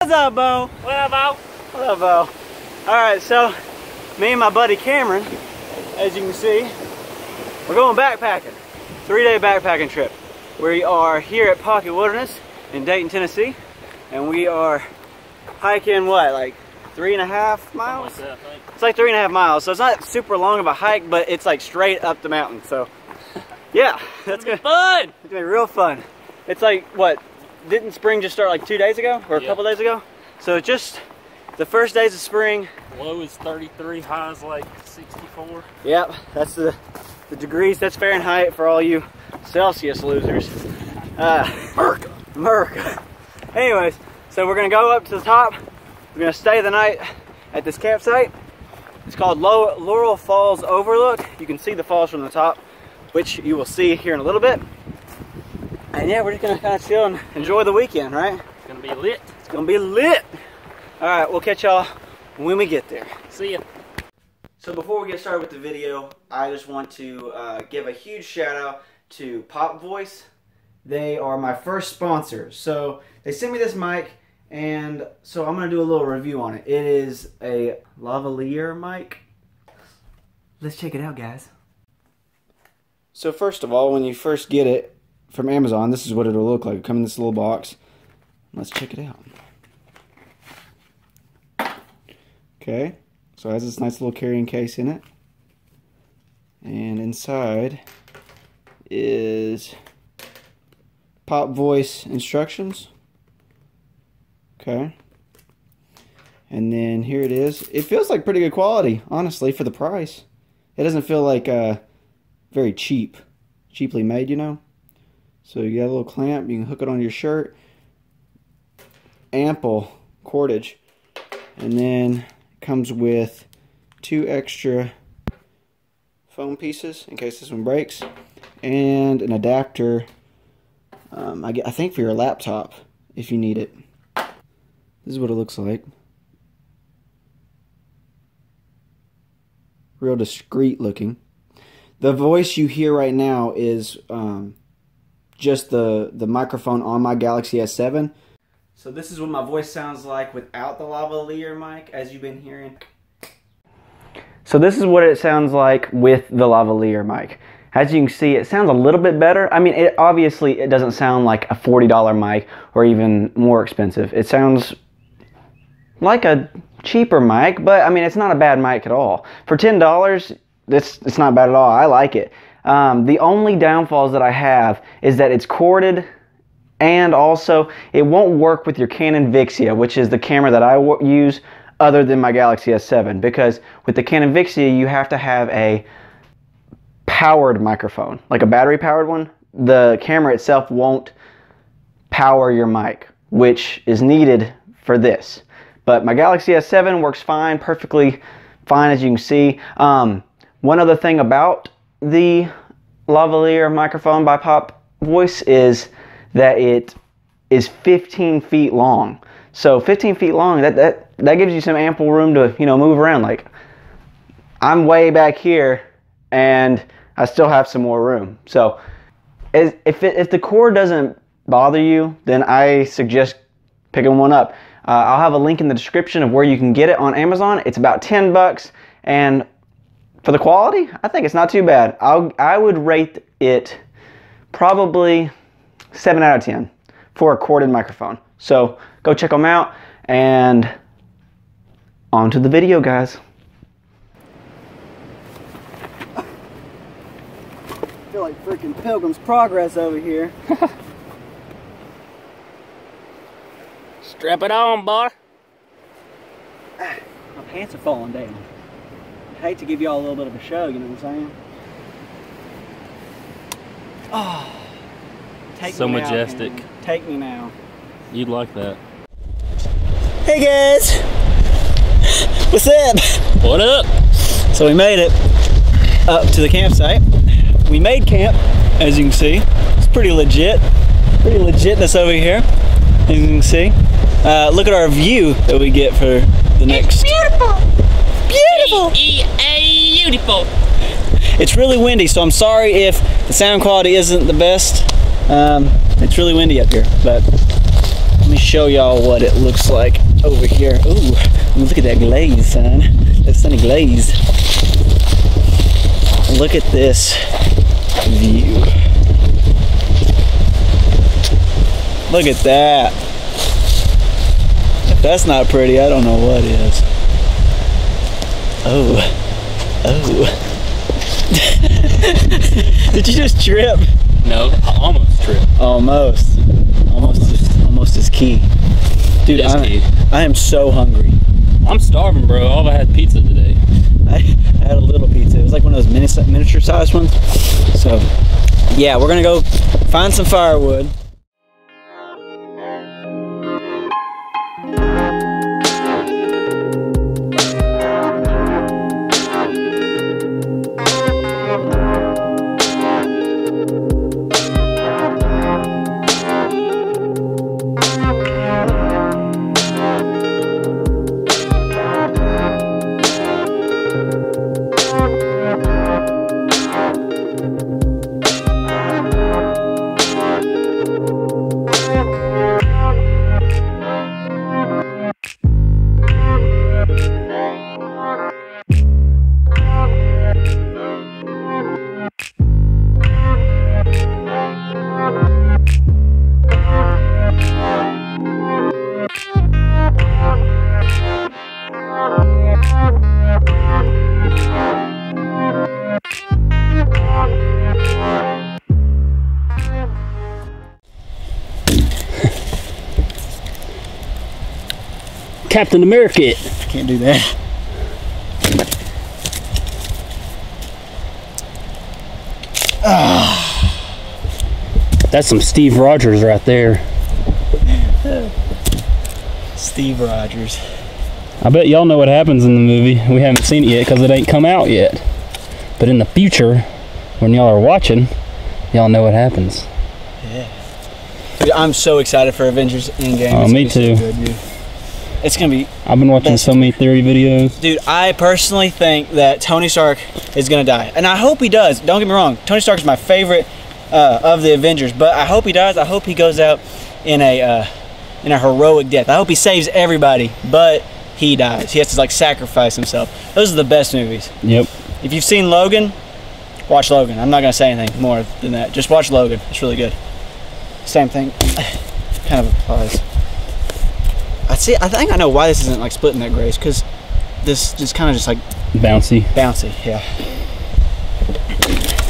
What's up, Bo? What up, Bo? What up, Bo? Alright, so me and my buddy Cameron, as you can see, we're going backpacking. 3-day backpacking trip. We are here at Pocket Wilderness in Dayton, Tennessee, and we are hiking what, like 3.5 miles? Like that, I think. It's like 3.5 miles, so it's not super long of a hike, but it's like straight up the mountain. So yeah, that's gonna be fun. It's gonna be real fun. It's like, what, didn't spring just start like 2 days ago or a couple days ago? So it's just the first days of spring. Low is 33, high is like 64. Yep, that's the degrees. That's Fahrenheit for all you Celsius losers. Merc. Anyways, so we're gonna go up to the top. We're gonna stay the night at this campsite. It's called Laurel Falls Overlook. You can see the falls from the top, which you will see here in a little bit. And yeah, we're just gonna kind of chill and enjoy the weekend, right? It's gonna be lit. It's gonna be lit. All right, we'll catch y'all when we get there. See ya. So before we get started with the video, I just want to give a huge shout out to Pop Voice. They are my first sponsor. So they sent me this mic, and so I'm gonna do a little review on it. It is a lavalier mic. Let's check it out, guys. So first of all, when you first get it from Amazon, this is what it'll look like. It'll come in this little box. Let's check it out. Okay, so it has this nice little carrying case in it. And inside is Pop Voice instructions. Okay. And then here it is. It feels like pretty good quality, honestly, for the price. It doesn't feel like very cheaply made, you know. So you got a little clamp, you can hook it on your shirt. Ample cordage. And then it comes with 2 extra foam pieces in case this one breaks. And an adapter, I think for your laptop, if you need it. This is what it looks like. Real discreet looking. The voice you hear right now is just the microphone on my Galaxy S7. So this is what my voice sounds like without the lavalier mic, as you've been hearing. So this is what it sounds like with the lavalier mic. As you can see, it sounds a little bit better. I mean, obviously it doesn't sound like a $40 mic or even more expensive. It sounds like a cheaper mic, but I mean, it's not a bad mic at all. For $10, it's not bad at all. I like it. The only downfalls that I have is that it's corded, and also it won't work with your Canon Vixia, which is the camera that I use other than my Galaxy S7, because with the Canon Vixia you have to have a powered microphone, like a battery powered one. The camera itself won't power your mic, which is needed for this. But my Galaxy S7 works fine, perfectly fine, as you can see. One other thing about the lavalier microphone by Pop Voice is that it is 15 feet long. So 15 feet long, that gives you some ample room to, you know, move around. Like, I'm way back here and I still have some more room. So if the cord doesn't bother you, then I suggest picking one up. I'll have a link in the description of where you can get it on Amazon. It's about 10 bucks, and for the quality, I think it's not too bad. I would rate it probably 7 out of 10 for a corded microphone. So go check them out, and on to the video, guys. I feel like freaking Pilgrim's Progress over here. Strap it on, boy. My pants are falling down. I hate to give y'all a little bit of a show, you know what I'm saying? Oh, take so me now, majestic. man. Take me now. You'd like that. Hey guys, what's up? What up? So we made it up to the campsite. We made camp, as you can see. It's pretty legit. Pretty legitness over here, as you can see. Look at our view that we get for the next. It's beautiful. Beautiful. Beautiful. It's really windy, so I'm sorry if the sound quality isn't the best. It's really windy up here, but let me show y'all what it looks like over here. Ooh, look at that glaze, son. That sunny glaze. Look at this view. Look at that. If that's not pretty, I don't know what is. Oh. Oh. Did you just trip? No, I almost tripped. Almost is key. Dude, I am so hungry. I'm starving, bro. All I had pizza today. I had a little pizza. It was like one of those miniature sized ones. So, yeah, we're gonna go find some firewood. Captain America. Can't do that. That's some Steve Rogers right there. Steve Rogers. I bet y'all know what happens in the movie. We haven't seen it yet because it ain't come out yet. But in the future, when y'all are watching, y'all know what happens. Yeah. Dude, I'm so excited for Avengers Endgame. Oh, me too. So good, dude. It's gonna be. I've been watching so many theory videos. Dude, I personally think that Tony Stark is gonna die, and I hope he does. Don't get me wrong. Tony Stark is my favorite of the Avengers, but I hope he dies. I hope he goes out in a heroic death. I hope he saves everybody, but he dies. He has to like sacrifice himself. Those are the best movies. Yep. If you've seen Logan, watch Logan. I'm not gonna say anything more than that. Just watch Logan. It's really good. Same thing. Kind of applies. I think I know why this isn't like splitting that grace, because this just kind of just like bouncy. Bouncy, yeah.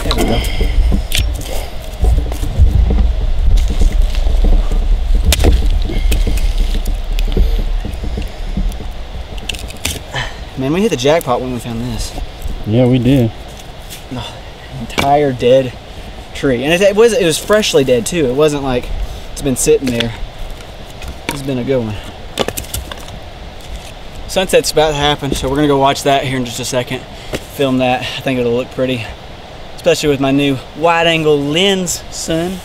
There we go. Man, we hit the jackpot when we found this. Yeah, we did. Oh, entire dead tree, and it was freshly dead too. It wasn't like it's been sitting there. It's been a good one. Sunset's about to happen, so we're gonna go watch that here in just a second. Film that. I think it'll look pretty, especially with my new wide-angle lens, son.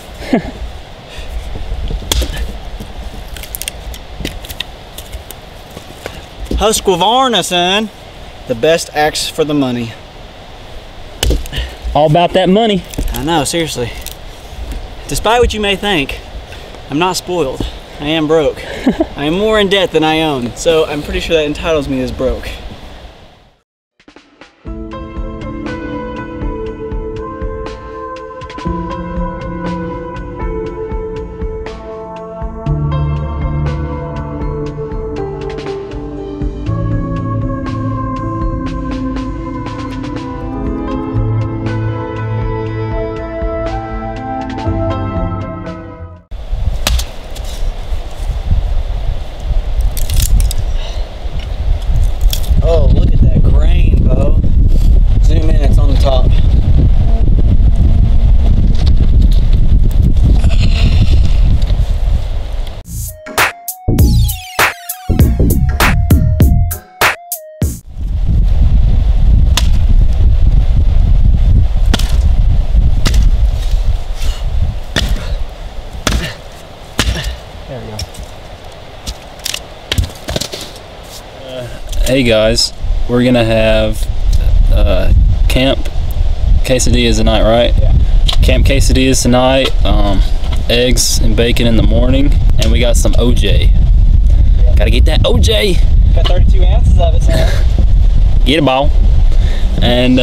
Husqvarna, son. The best axe for the money. All about that money. I know, seriously. Despite what you may think, I'm not spoiled. I am broke. I am more in debt than I own, so I'm pretty sure that entitles me as broke. Hey guys, we're gonna have camp quesadillas tonight, right? Yeah. Camp quesadillas tonight, eggs and bacon in the morning, and we got some OJ. Gotta get that OJ. Got 32 ounces of it, so. Get a ball. And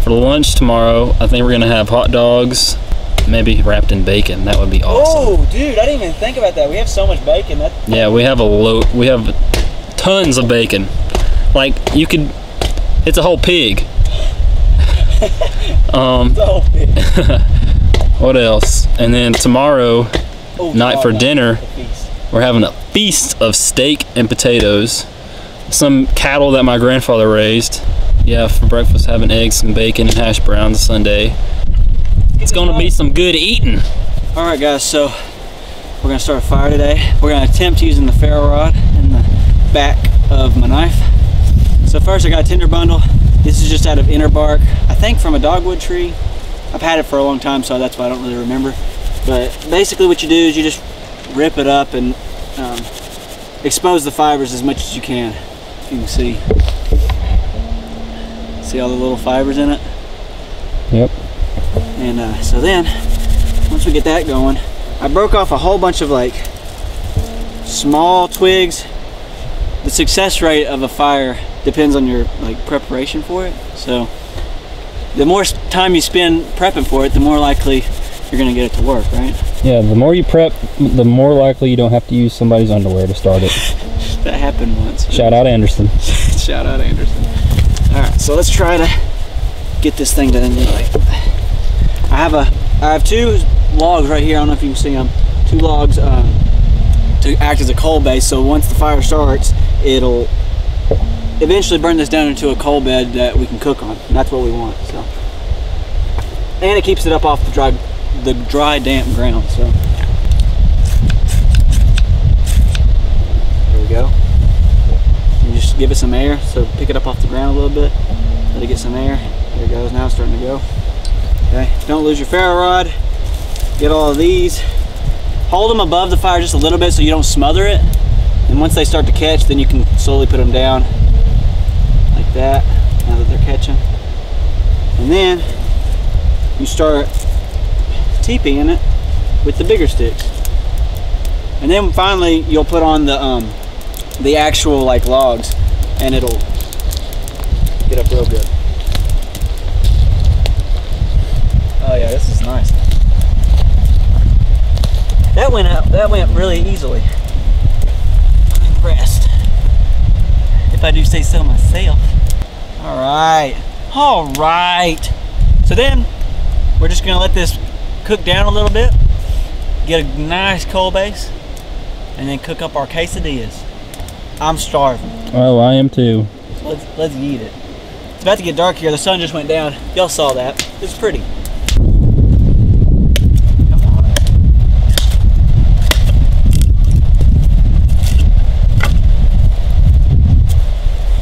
for lunch tomorrow, I think we're gonna have hot dogs, maybe wrapped in bacon. That would be awesome. Oh, dude, I didn't even think about that. We have so much bacon. Yeah, we have we have tons of bacon. Like you could, it's a whole pig. It's a whole pig. What else? And then tomorrow night for dinner, we're having a feast of steak and potatoes. Some cattle that my grandfather raised. Yeah, for breakfast having eggs and bacon and hash browns Sunday. It's gonna be some good eating. All right, guys, so we're gonna start a fire today. We're gonna attempt using the ferro rod in the back of my knife. So first I got a tinder bundle. This is just out of inner bark, I think from a dogwood tree. I've had it for a long time, so that's why I don't really remember. But basically what you do is you just rip it up and expose the fibers as much as you can. You can see all the little fibers in it. Yep. And so then, once we get that going, I broke off a whole bunch of like small twigs. The success rate of a fire depends on your like preparation for it. So the more time you spend prepping for it, the more likely you're gonna get it to work, right? Yeah, the more you prep, the more likely you don't have to use somebody's underwear to start it. That happened once. Shout out Anderson. Shout out Anderson. All right, so let's try to get this thing done. I have 2 logs right here. I don't know if you can see them. 2 logs to act as a coal base. So once the fire starts, it'll eventually burn this down into a coal bed that we can cook on. And that's what we want. So, and it keeps it up off the dry, damp ground. So there we go. You just give it some air. So pick it up off the ground a little bit. Let it get some air. There it goes. Now it's starting to go. Okay. Don't lose your ferro rod. Get all of these. Hold them above the fire just a little bit so you don't smother it. And once they start to catch, then you can slowly put them down like that, now that they're catching. And then you start TPing it with the bigger sticks. And then finally you'll put on the actual like logs, and it'll get up real good. Oh yeah, this is nice. That went really easily. I'm impressed, if I do say so myself. All right. So then we're just gonna let this cook down a little bit, get a nice coal base, and then cook up our quesadillas. I'm starving. Oh, I am too. So let's eat it. It's about to get dark here. The sun just went down. Y'all saw that. It's pretty. Come on.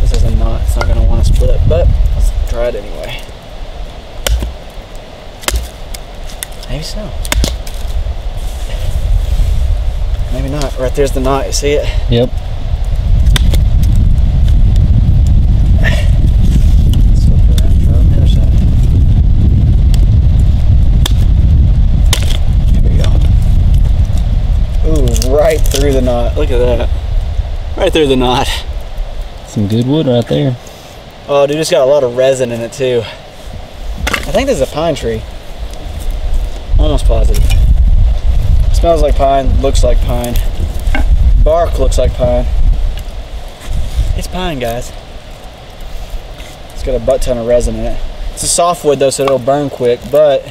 This is not. It's not gonna want to split, but let's try it anyway. Maybe so. Maybe not. Right there's the knot. You see it? Yep. Right through the knot. Look at that. Right through the knot. Some good wood right there. Oh, dude, it's got a lot of resin in it too. I think this is a pine tree. Almost positive. Smells like pine, looks like pine. Bark looks like pine. It's pine, guys. It's got a butt ton of resin in it. It's a softwood though, so it'll burn quick, but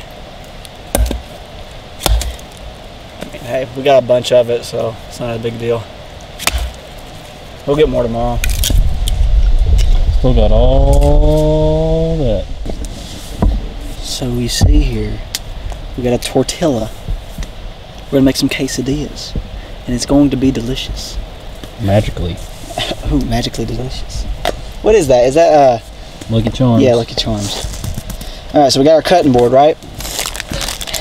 hey, we got a bunch of it, so it's not a big deal. We'll get more tomorrow. Still got all that. So we see here, we got a tortilla. We're gonna make some quesadillas, and it's going to be delicious. Magically. Ooh, magically delicious. What is that? Is that Lucky Charms. Yeah, Lucky Charms. All right, so we got our cutting board, right?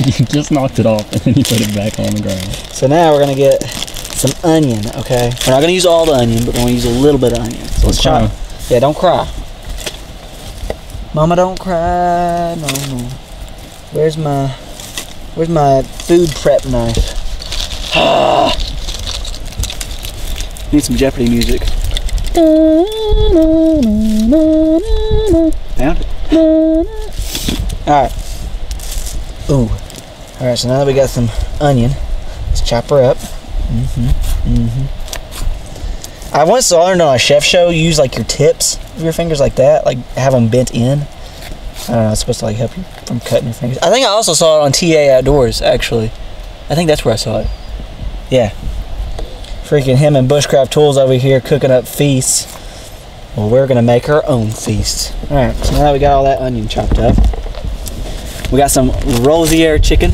You just knocked it off and then you put it back on the ground. So now we're gonna get some onion, okay? We're not gonna use all the onion, but we're gonna use a little bit of onion. So let's chop. Yeah, don't cry. Mama, don't cry no more. Where's my food prep knife? Need some Jeopardy music. Found it. Alright. Ooh. Alright, so now that we got some onion, let's chop her up. I once learned on a chef show, use like your tips of your fingers like that, like have them bent in. I don't know, it's supposed to like help you from cutting your fingers. I think I also saw it on TA Outdoors, actually. I think that's where I saw it. Yeah. Freaking him and Bushcraft Tools over here cooking up feasts. Well, we're gonna make our own feast. Alright, so now that we got all that onion chopped up, we got some Rosier chicken.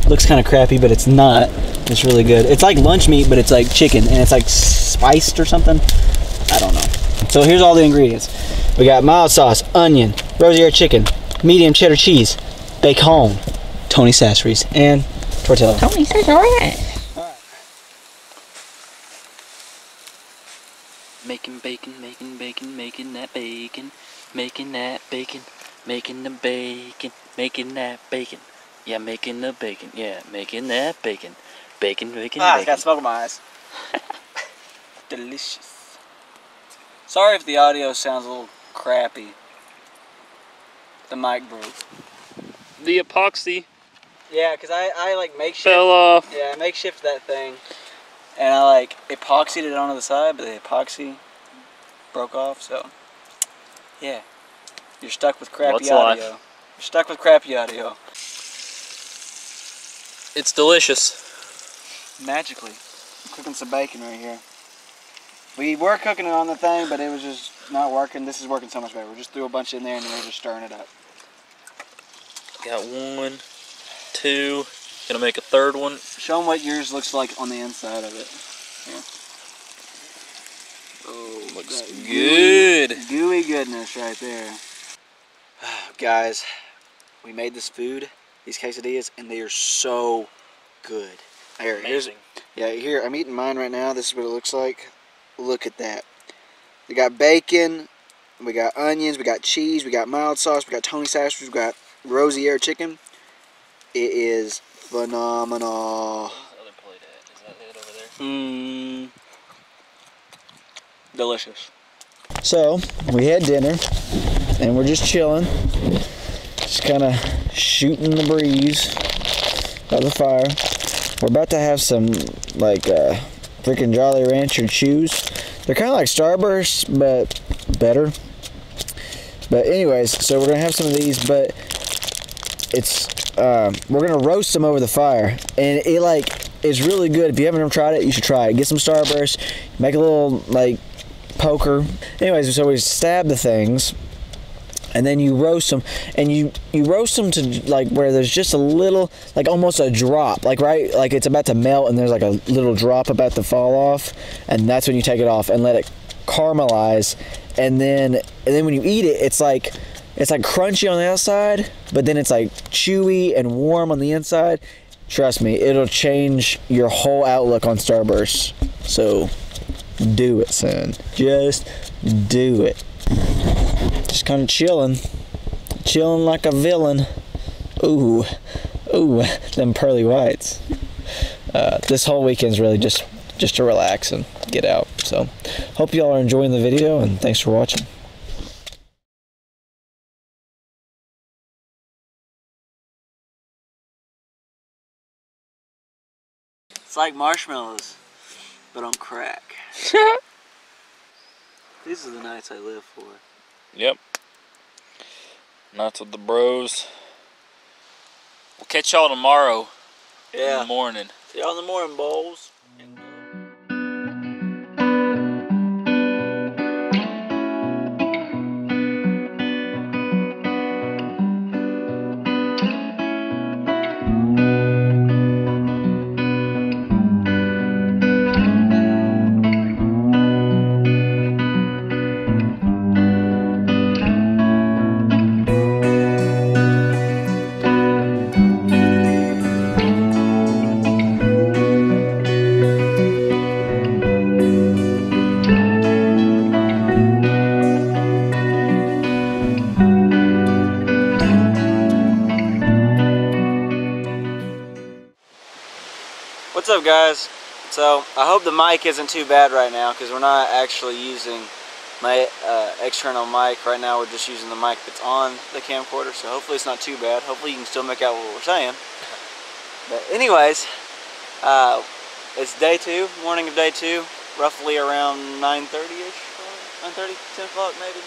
Looks kind of crappy, but it's not. It's really good. It's like lunch meat, but it's like chicken, and it's like spiced or something. I don't know. So here's all the ingredients. We got mild sauce, onion, Rosier chicken, medium cheddar cheese, bacon, Tony Sasseries, and tortilla. Tony says all right. Making bacon, making bacon, making that bacon, making that bacon, making the bacon, making that bacon. Yeah, making the bacon. Yeah, making that bacon. Bacon, bacon, Ah, bacon. I got smoke in my eyes. Delicious. Sorry if the audio sounds a little crappy. The mic broke. The epoxy Yeah, because I like makeshift. fell off. Yeah, I makeshift that thing. And I like epoxied it onto the side, but the epoxy broke off, so yeah. You're stuck with crappy What's audio. life? You're stuck with crappy audio. It's delicious. Magically. I'm cooking some bacon right here. We were cooking it on the thing, but it was just not working. This is working so much better. We just threw a bunch in there and then we're just stirring it up. Got 1, 2. Gonna make a third one. Show them what yours looks like on the inside of it. Here. Oh, Looks that good. Gooey goodness right there. Guys, we made this food, these quesadillas, and they are so good. Here, Amazing. here, I'm eating mine right now. This is what it looks like. Look at that. We got bacon, we got onions, we got cheese, we got mild sauce, we got Tony Sasseries, we got Rosier chicken. It is phenomenal. Where's the other plate at? Is that it over there? Delicious. So, we had dinner, and we're just chilling. Just kind of shooting the breeze by the fire. We're about to have some, like, freaking Jolly Rancher chews. They're kind of like Starbursts, but better. But anyways, so we're going to have some of these, but it's, we're going to roast them over the fire. And it, like, is really good. If you haven't ever tried it, you should try it. Get some Starbursts, make a little, like, poker. Anyways, so we stab the things, and then you roast them, and you roast them to like where there's just a little, like almost a drop, like right, like it's about to melt, and there's like a little drop about to fall off, and that's when you take it off and let it caramelize, and then when you eat it, it's like crunchy on the outside, but then it's like chewy and warm on the inside. Trust me, it'll change your whole outlook on Starburst. So do it, son. Just do it. Just kind of chilling like a villain. Ooh, them pearly whites. This whole weekend's really just to relax and get out. So, hope y'all are enjoying the video, and thanks for watching. It's like marshmallows, but on crack. These are the nights I live for. Yep. Nights with the bros. We'll catch y'all tomorrow in the morning. See y'all in the morning, bowls. up, guys? So I hope the mic isn't too bad right now, because we're not actually using my external mic right now. We're just using the mic that's on the camcorder, so hopefully it's not too bad. Hopefully you can still make out what we're saying. But anyways, it's day 2, morning of day 2, roughly around 9:30ish, 9:30, 10 o'clock maybe.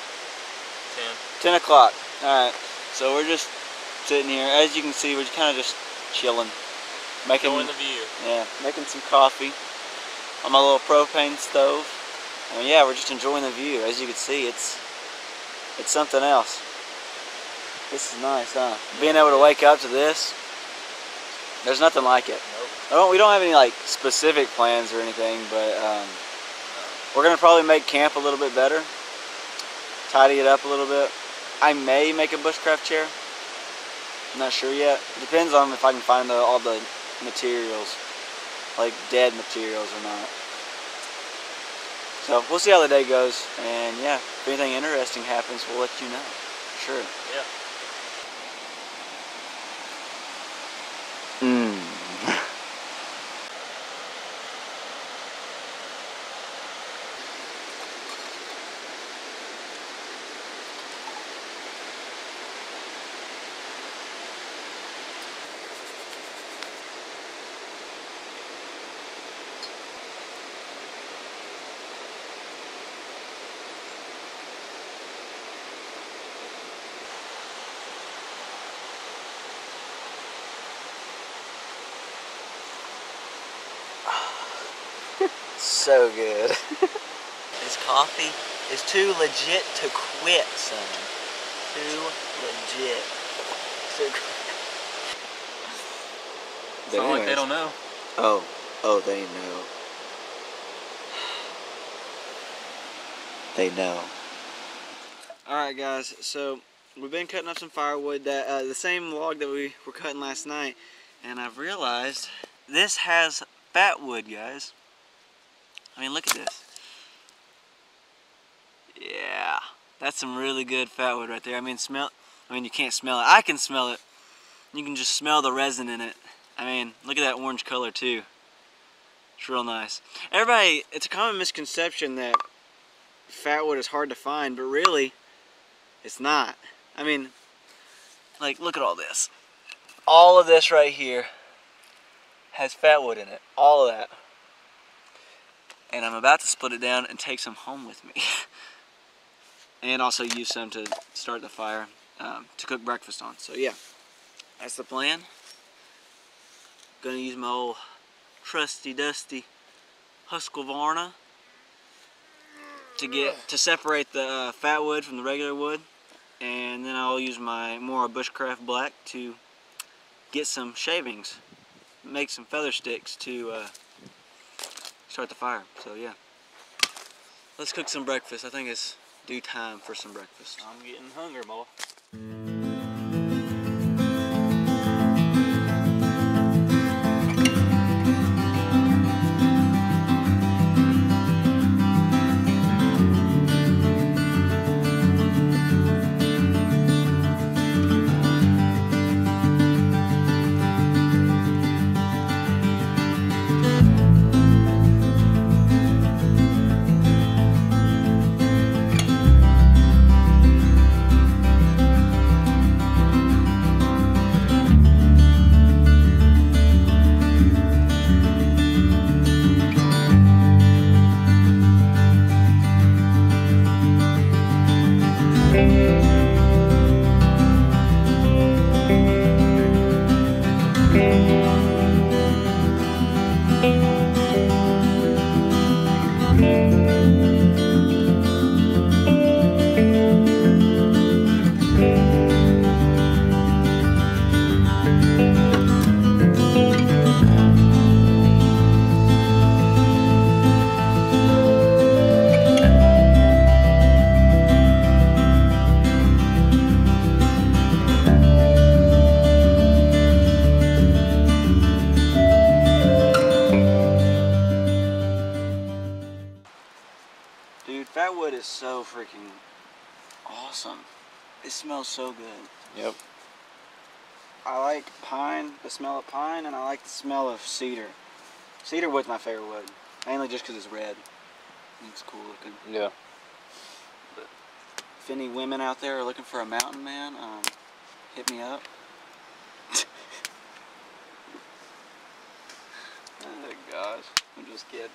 10 o'clock. All right. So we're just sitting here. As you can see, we're kind of just chilling, enjoying the view. Yeah, making some coffee on my little propane stove. And yeah, we're just enjoying the view. As you can see, it's something else. This is nice, huh? Being able to wake up to this, there's nothing like it. Nope. We don't have any like specific plans or anything, but we're gonna probably make camp a little bit better, tidy it up a little bit. I may make a bushcraft chair. I'm not sure yet. It depends on if I can find all the materials, like dead materials or not. So we'll see how the day goes, and yeah, if anything interesting happens, we'll let you know. Sure. Yeah. So good. This coffee is too legit to quit, son. Too legit to quit. It's not like they don't know. Oh, they know. They know. Alright guys, so we've been cutting up some firewood, that the same log that we were cutting last night, and I've realized this has fat wood, guys. I mean, look at this. Yeah, that's some really good fat wood right there. I mean, you can't smell it. I can smell it. You can just smell the resin in it. I mean, look at that orange color too. It's real nice. Everybody, it's a common misconception that fat wood is hard to find, but really, it's not. I mean, like, look at all this. All of this right here has fat wood in it. All of that. And I'm about to split it down and take some home with me. And also use some to start the fire to cook breakfast on. So yeah, that's the plan. Gonna use my old trusty dusty Husqvarna to separate the fat wood from the regular wood. And then I'll use my more Bushcraft black to get some shavings, make some feather sticks to start the fire. So yeah, let's cook some breakfast. I think it's due time for some breakfast. I'm getting hungry, boy. That wood is so freaking awesome. It smells so good. Yep. I like pine, the smell of pine, and I like the smell of cedar. Cedar wood's my favorite wood, mainly just because it's red. It's cool looking. Yeah. But if any women out there are looking for a mountain man, hit me up. Oh gosh, I'm just kidding.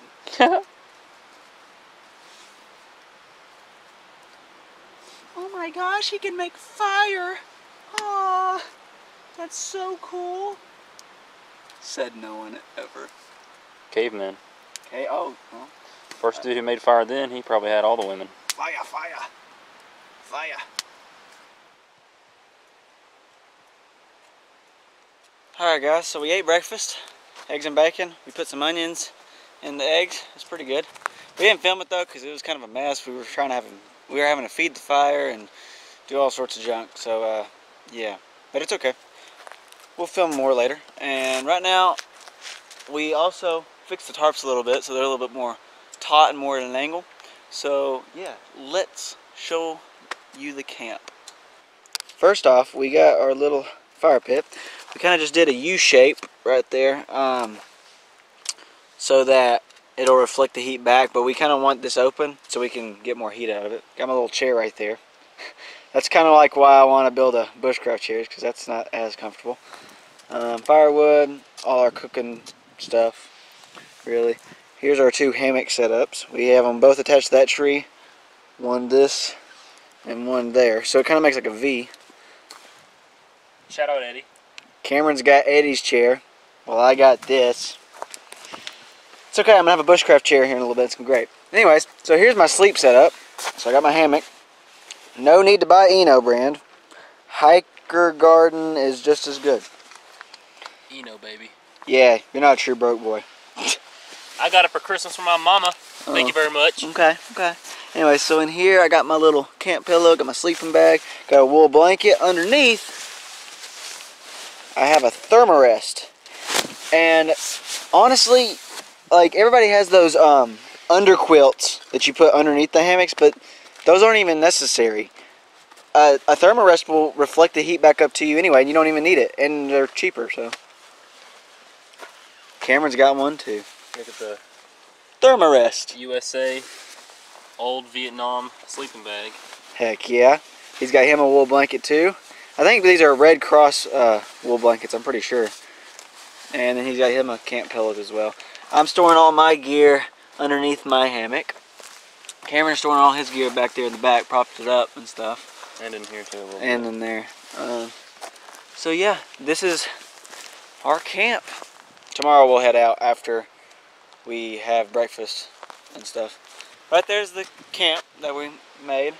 Oh my gosh, he can make fire! Aw, that's so cool. Said no one ever. Caveman. Okay, oh, well. First dude who made fire then, he probably had all the women. Fire, fire, fire. Alright guys, so we ate breakfast. Eggs and bacon. We put some onions in the eggs. It's pretty good. We didn't film it though because it was kind of a mess. We were having to feed the fire and do all sorts of junk. So yeah, but it's okay. We'll film more later. And right now, we also fixed the tarps a little bit so they're a little bit more taut and more at an angle. So yeah, let's show you the camp. First off, we got our little fire pit. We kind of just did a U shape right there so that it'll reflect the heat back, but we kind of want this open so we can get more heat out of it. Got my little chair right there. That's kind of like why I want to build a bushcraft chair, because that's not as comfortable. Firewood, all our cooking stuff, really. Here's our two hammock setups. We have them both attached to that tree. One this and one there. So it kind of makes like a V. Shout out Eddie. Cameron's got Eddie's chair. Well, I got this. It's okay, I'm going to have a bushcraft chair here in a little bit. It's going to be great. Anyways, so here's my sleep setup. So I got my hammock. No need to buy Eno brand. Hiker Garden is just as good. Eno, baby. Yeah, you're not a true broke boy. I got it for Christmas from my mama. Thank you very much. Okay, okay. Anyway, so in here I got my little camp pillow, got my sleeping bag, got a wool blanket. Underneath, I have a thermarest. And honestly, like everybody has those under quilts that you put underneath the hammocks, but those aren't even necessary. A thermarest will reflect the heat back up to you anyway, and you don't even need it, and they're cheaper. So Cameron's got one too. Look at the thermarest. USA old Vietnam sleeping bag. Heck yeah. He's got him a wool blanket too. I think these are Red Cross wool blankets, I'm pretty sure. And then he's got him a camp pillow as well. I'm storing all my gear underneath my hammock. Cameron's storing all his gear back there in the back, propped it up and stuff. And in here too a little bit. And in there. So yeah, this is our camp. Tomorrow we'll head out after we have breakfast and stuff. Right there's the camp that we made.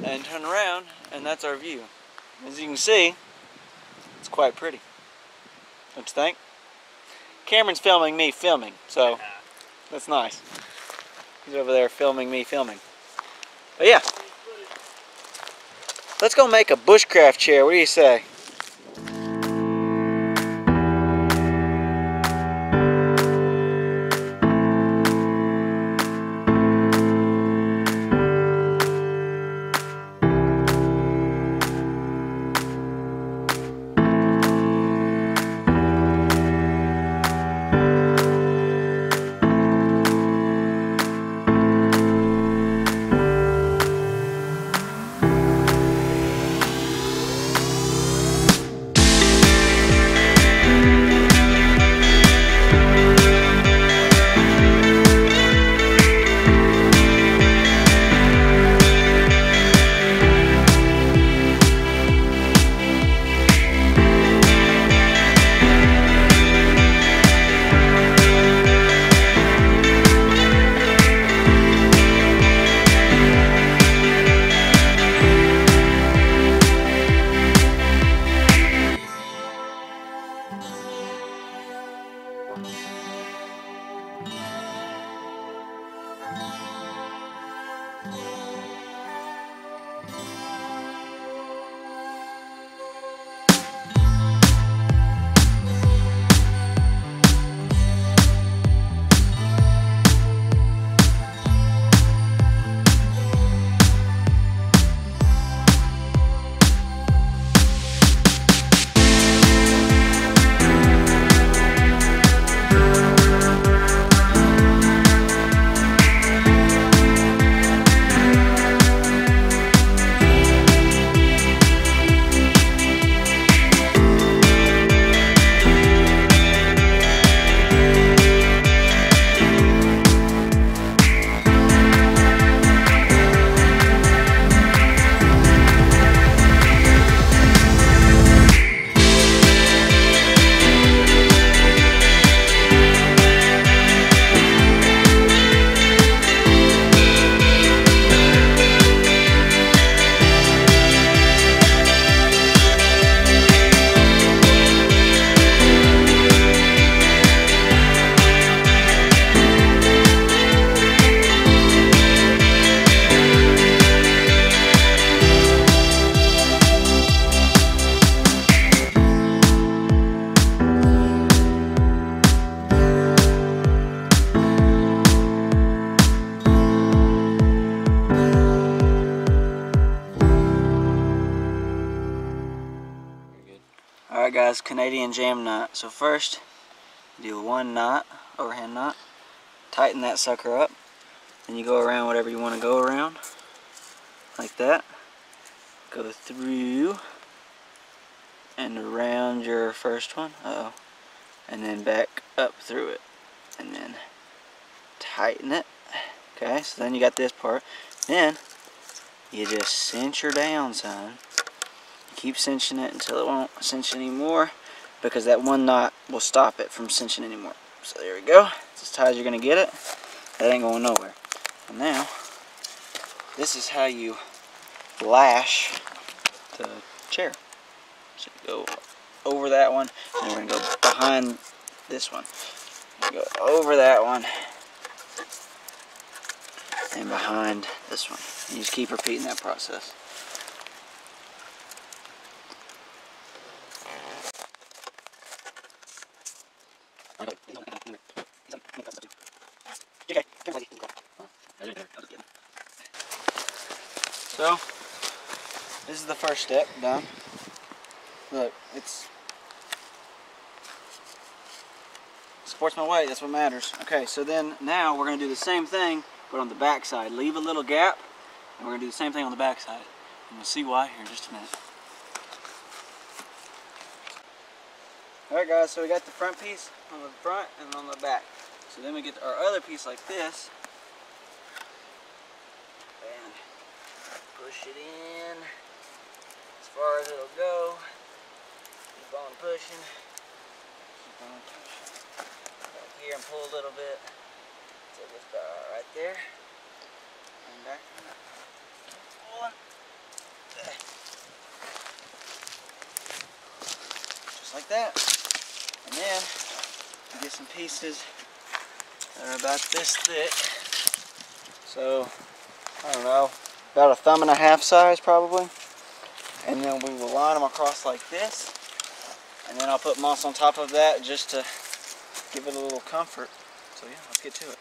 And turn around, and that's our view. As you can see, it's quite pretty. Don't you think? Cameron's filming me filming, so that's nice. He's over there filming me filming. But yeah, let's go make a bushcraft chair. What do you say? guys, Canadian jam knot. So first, do one knot, overhand knot, tighten that sucker up, then you go around whatever you want to go around, like that. Go through and around your first one, and then back up through it, and then tighten it. Okay, so then you got this part. Then you just cinch her down, son. Keep cinching it until it won't cinch anymore, because that one knot will stop it from cinching anymore. So there we go. It's as tight as you're gonna get it. That ain't going nowhere. And now, this is how you lash the chair. So you go over that one, and we're gonna go behind this one. Go over that one, and behind this one. You just keep repeating that process. So, this is the first step done. Look, it supports my weight, that's what matters. Okay, so then now we're going to do the same thing, but on the back side. Leave a little gap, and we're going to do the same thing on the back side. And we'll see why here in just a minute. Alright guys, so we got the front piece on the front and on the back. So then we get our other piece like this. And push it in as far as it'll go. Keep on pushing. Keep on pushing. Back here and pull a little bit. So just about right there. And back. Pulling. Just like that. And then you get some pieces that are about this thick. So, I don't know, about 1.5 thumb size probably. And then we will line them across like this. And then I'll put moss on top of that just to give it a little comfort. So yeah, let's get to it.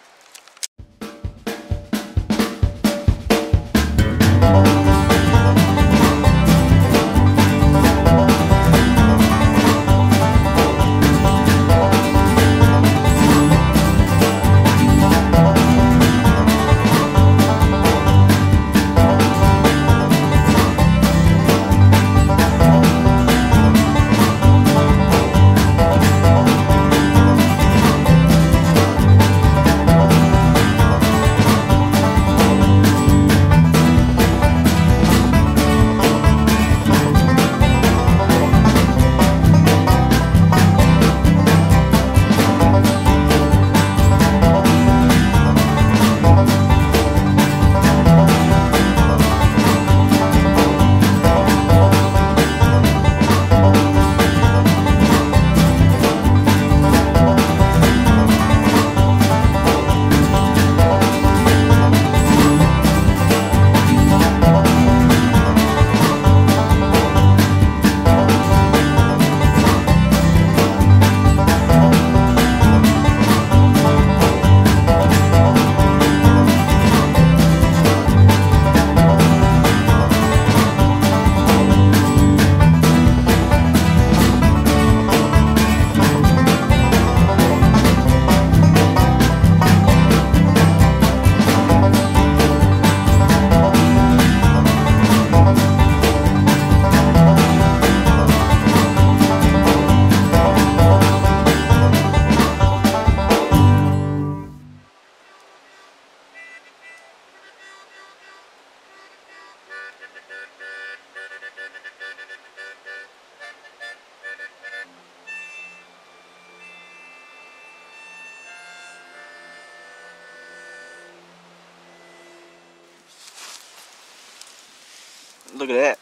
Look at that.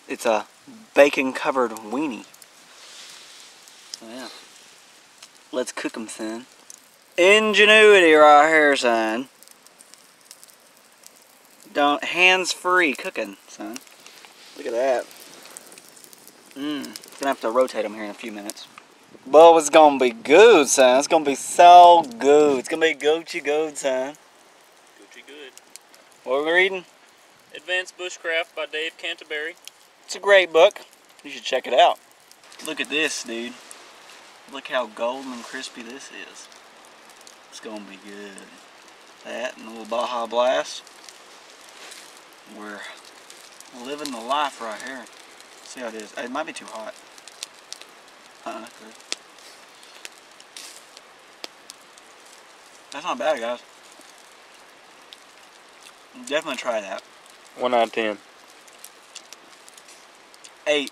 It's a bacon covered weenie. Oh, yeah. Let's cook them, son. Ingenuity right here, son. Don't hands-free cooking, son. Look at that. Gonna have to rotate them here in a few minutes. But it's gonna be good, son. It's gonna be so good. It's gonna be Gucci good, son. Gucci good. What are we reading? Advanced Bushcraft by Dave Canterbury. It's a great book. You should check it out. Look at this, dude. Look how golden and crispy this is. It's gonna be good. That and a little Baja Blast. We're living the life right here. See how it is. It might be too hot. Good. That's not bad, guys. Definitely try that. 1 out of 10. 8.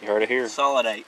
You heard it here. Solid 8.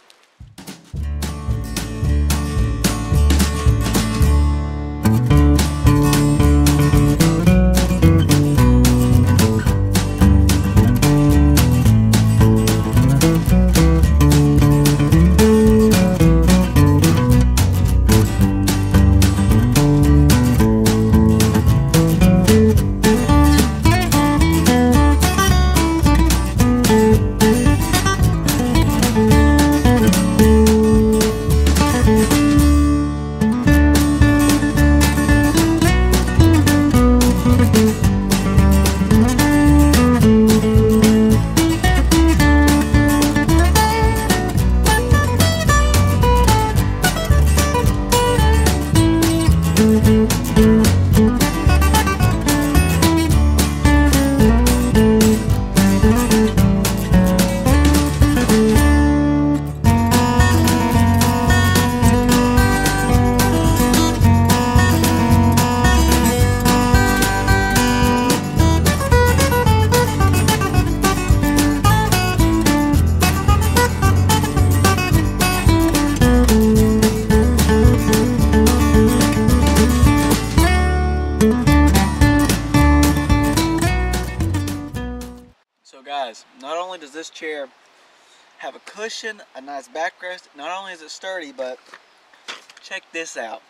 So guys, not only does this chair have a cushion, a nice backrest, not only is it sturdy, but check this out.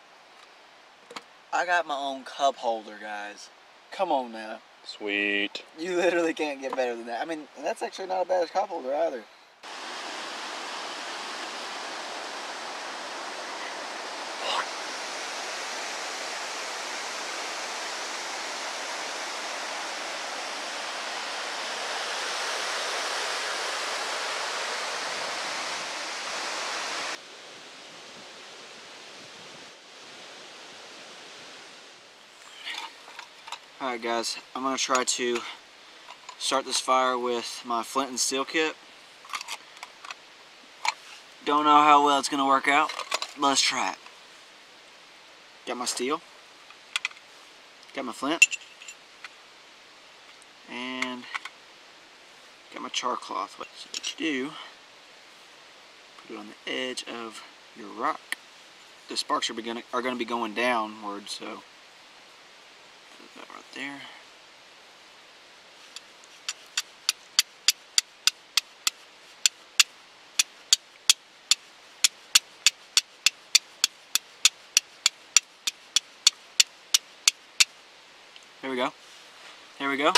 I got my own cup holder, guys. Come on now. Sweet. You literally can't get better than that. I mean, that's actually not a bad cup holder either. Alright guys, I'm going to try to start this fire with my flint and steel kit. Don't know how well it's going to work out, but let's try it. Got my steel, got my flint, and got my char cloth. So what you do, put it on the edge of your rock. The sparks are going to be going downward, so that right there. There we go. There we go.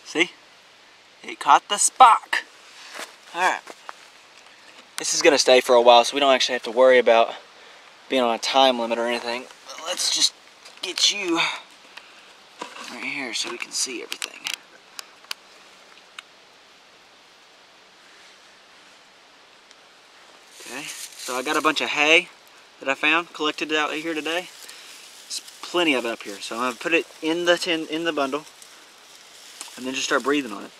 See? It caught the spark. Alright. This is going to stay for a while, so we don't actually have to worry about being on a time limit or anything. But let's just get you right here so we can see everything. Okay, so I got a bunch of hay that I found, collected out here today. There's plenty of it up here, so I'm going to put it in the bundle, and then just start breathing on it.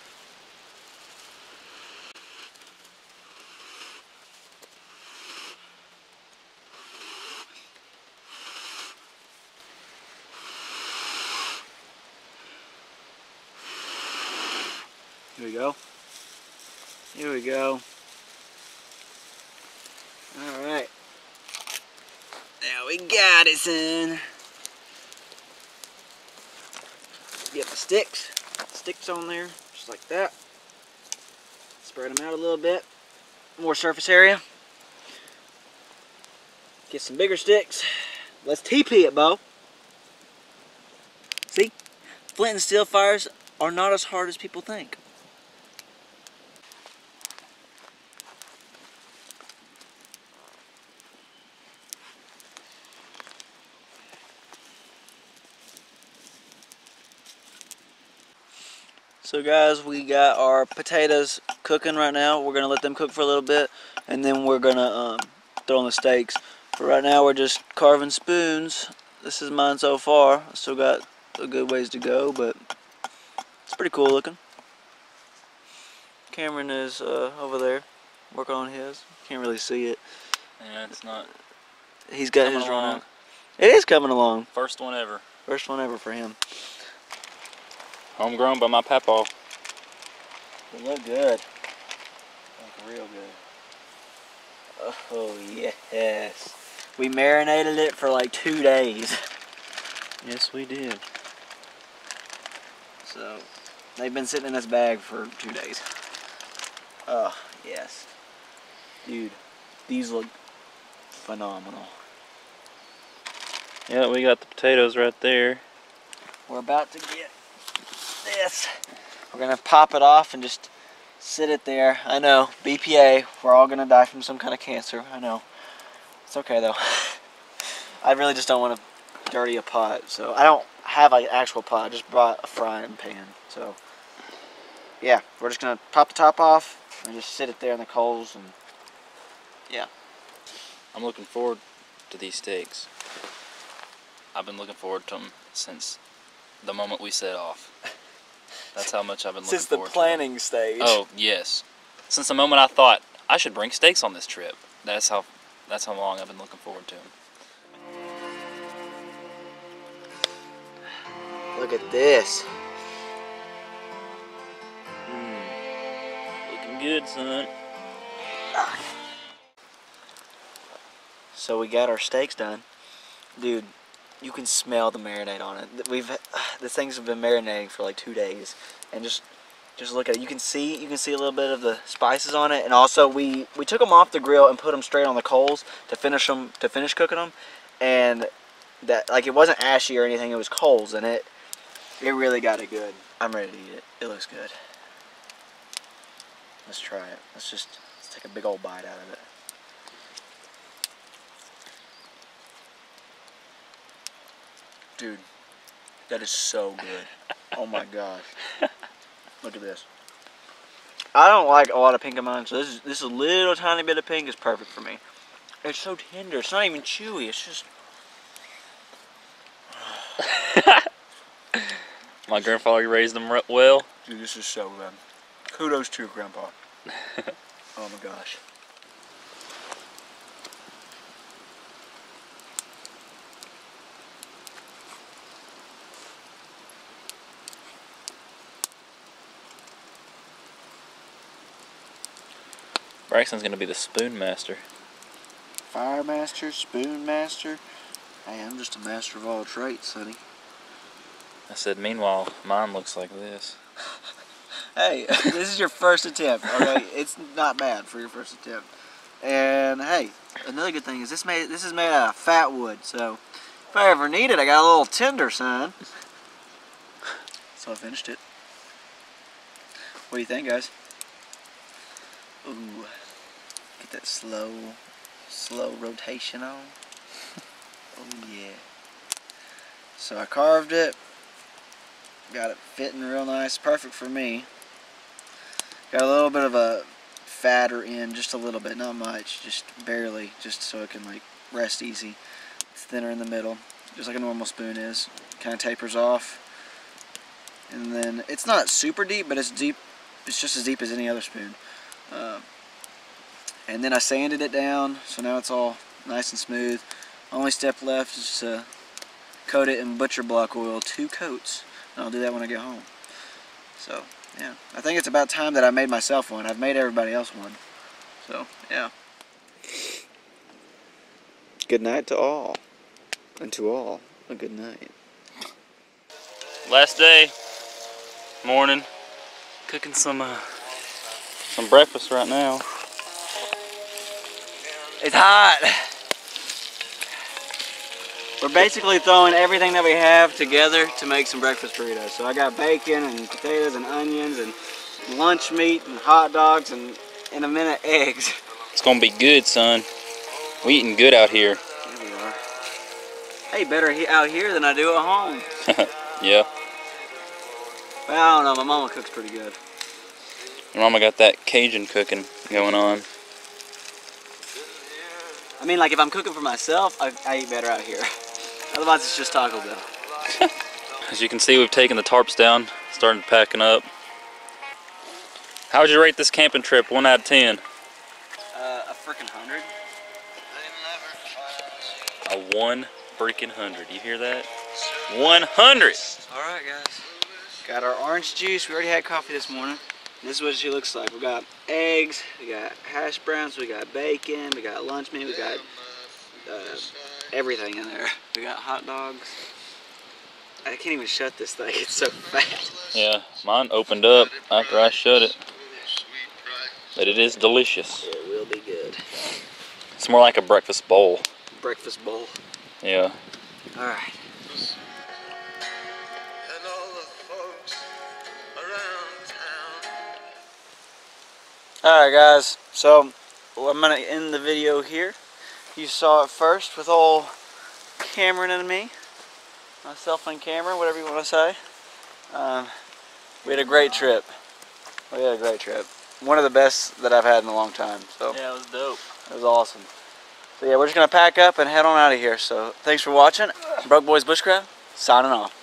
Here we go. Here we go. Alright. Now we got it, son. Get the sticks. Sticks on there, just like that. Spread them out a little bit. More surface area. Get some bigger sticks. Let's TP it, Bo. See? Flint and steel fires are not as hard as people think. So guys, we got our potatoes cooking right now. We're gonna let them cook for a little bit, and then we're gonna throw on the steaks. But right now we're just carving spoons. This is mine so far. I still got a good ways to go, but it's pretty cool looking. Cameron is over there working on his. Can't really see it. Yeah, it's not. He's got his along. It is coming along. First one ever. First one ever for him. Homegrown by my papaw. They look good. Look real good. Oh yes. We marinated it for like 2 days. Yes, we did. So they've been sitting in this bag for 2 days. Oh yes, dude, these look phenomenal. Yeah, we got the potatoes right there. We're about to get this. We're gonna pop it off and just sit it there. I know, BPA, we're all gonna die from some kind of cancer. I know. It's okay though. I really just don't want to dirty a pot, so I don't have like an actual pot. I just brought a frying pan. So yeah, we're just gonna pop the top off and just sit it there in the coals, and yeah. I'm looking forward to these steaks. I've been looking forward to them since the moment we set off. That's how much I've been looking forward to. Since the planning stage. Oh yes, since the moment I thought I should bring steaks on this trip. That's how long I've been looking forward to them. Look at this. Looking good, son. So we got our steaks done. Dude, you can smell the marinade on it. This thing's been marinating for like 2 days, and just look at it. You can see a little bit of the spices on it, and also we took them off the grill and put them straight on the coals to finish cooking them, and that, like, it wasn't ashy or anything. It was coals, and it really got it good. I'm ready to eat it. It looks good. Let's try it. Let's take a big old bite out of it. Dude, that is so good. Oh my gosh. Look at this. I don't like a lot of pink in mine, so this little tiny bit of pink is perfect for me. It's so tender. It's not even chewy. It's just... My grandfather raised them well. Dude, this is so good. Kudos to your grandpa. Oh my gosh. Braxton's gonna be the spoon master. Fire master, spoon master. Hey, I'm just a master of all traits, sonny. I said, meanwhile, mine looks like this. Hey, this is your first attempt, okay? It's not bad for your first attempt. And hey, another good thing is this is made out of fat wood, so if I ever need it, I got a little tinder, son. So I finished it. What do you think, guys? Ooh, get that slow rotation on. Oh yeah. So I carved it. Got it fitting real nice, perfect for me. Got a little bit of a fatter end, just a little bit, not much, just barely, just so it can like rest easy. It's thinner in the middle, just like a normal spoon is. Kind of tapers off, and then it's not super deep, but it's deep. It's just as deep as any other spoon. And then I sanded it down, so now it's all nice and smooth. Only step left is to coat it in butcher block oil, 2 coats. And I'll do that when I get home. So, yeah. I think it's about time that I made myself one. I've made everybody else one. So, yeah. Good night to all. And to all, a good night. Last day, morning, cooking some breakfast right now. It's hot. We're basically throwing everything that we have together to make some breakfast burritos. So I got bacon and potatoes and onions and lunch meat and hot dogs and, in a minute, eggs. It's gonna be good, son. We eating good out here. Here we are. Hey, better out here than I do at home. Yeah. Well, I don't know, my mama cooks pretty good. Your mama got that Cajun cooking going on. I mean, like, if I'm cooking for myself, I eat better out here. Otherwise, it's just Taco Bell. As you can see, we've taken the tarps down, starting packing up. How would you rate this camping trip, 1 out of 10? A freaking 100. A 1 freaking 100. You hear that? 100! Alright, guys. Got our orange juice. We already had coffee this morning. This is what she looks like. We got eggs, we got hash browns, we got bacon, we got lunch meat, we got everything in there. We got hot dogs. I can't even shut this thing, it's so fat. Yeah, mine opened up after I shut it. But it is delicious. It will be good. It's more like a breakfast bowl. Breakfast bowl. Yeah. Alright. Alright guys, so I'm going to end the video here. You saw it first with old Cameron and me. Myself and Cameron, whatever you want to say. We had a great trip. We had a great trip. One of the best that I've had in a long time. So Yeah, it was dope. it was awesome. So yeah, we're just going to pack up and head on out of here. So thanks for watching. Broke Boys Bushcraft, signing off.